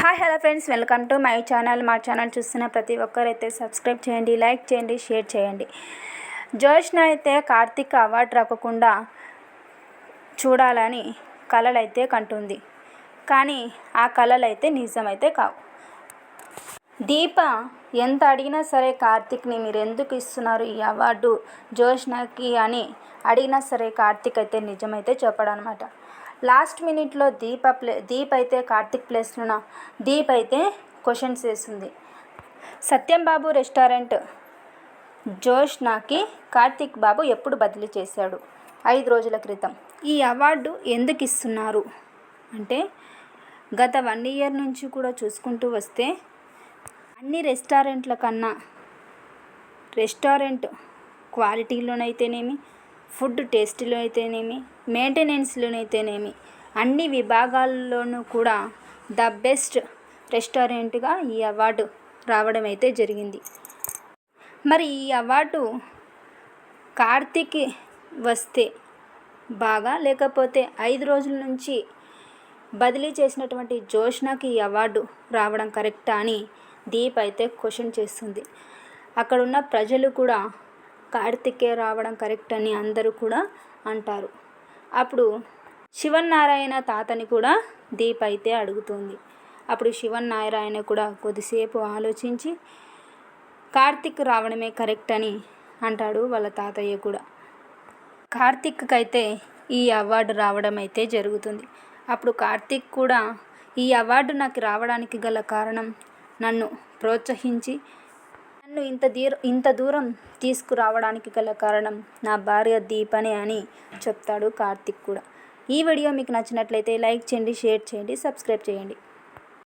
Hi hello friends, welcome to my channel. మా channel చూస్తున్న ప్రతి ఒక్కరైతే సబ్స్క్రైబ్ చేయండి, లైక్ చేయండి, షేర్ చేయండి. జోష్న అయితే కార్తీక్ అవార్డు రాకుండా చూడాలని కలలైతే కంటుంది. కానీ ఆ కలలైతే నిజమైతే కావు. దీప ఎంత అడిగినా సరే కార్తీక్ని మీరు ఎందుకు ఇస్తున్నారు ఈ అవార్డు జోష్నకి అని అడిగినా సరే కార్తీక్ అయితే నిజమైతే చెప్పడనమాట. లాస్ట్ మినిట్లో దీప్ అయితే కార్తీక్ ప్లేస్లో దీప్ అయితే క్వశ్చన్స్ వేస్తుంది. సత్యం బాబు రెస్టారెంట్ జోష్నకి కార్తీక్ బాబు ఎప్పుడు బదిలీ చేశాడు? 5 రోజుల క్రితం. ఈ అవార్డు ఎందుకు ఇస్తున్నారు అంటే గత 1 ఇయర్ నుంచి కూడా చూసుకుంటూ వస్తే అన్ని రెస్టారెంట్ల కన్నా రెస్టారెంట్ క్వాలిటీలోనైతేనేమి, ఫుడ్ టేస్ట్లో అయితేనేమి, మెయింటెనెన్స్లోనైతేనేమి అన్ని విభాగాల్లోనూ కూడా ద బెస్ట్ రెస్టారెంట్గా ఈ అవార్డు రావడం అయితే జరిగింది. మరి ఈ అవార్డు కార్తీక్ వస్తే బాగా, లేకపోతే 5 రోజుల నుంచి బదిలీ చేసినటువంటి జోష్నకి ఈ అవార్డు రావడం కరెక్టా అని దీప్ అయితే క్వశ్చన్ చేస్తుంది. అక్కడున్న ప్రజలు కూడా కార్తీకే రావడం కరెక్ట్ అని అందరూ కూడా అంటారు. అప్పుడు శివన్నారాయణ తాతని కూడా దీప్ అయితే అడుగుతుంది. అప్పుడు శివన్నారాయణ కూడా కొద్దిసేపు ఆలోచించి కార్తీక్ రావడమే కరెక్ట్ అని అంటాడు వాళ్ళ తాతయ్య కూడా. కార్తీక్కి అయితే ఈ అవార్డు రావడం అయితే జరుగుతుంది. అప్పుడు కార్తీక్ కూడా ఈ అవార్డు నాకు రావడానికి గల కారణం నన్ను ప్రోత్సహించి నన్ను ఇంత దూరం తీసుకురావడానికి గల కారణం నా భార్య దీపనే అని చెప్తాడు కార్తీక్ కూడా. ఈ వీడియో మీకు నచ్చినట్లయితే లైక్ చేయండి, షేర్ చేయండి, సబ్స్క్రైబ్ చేయండి.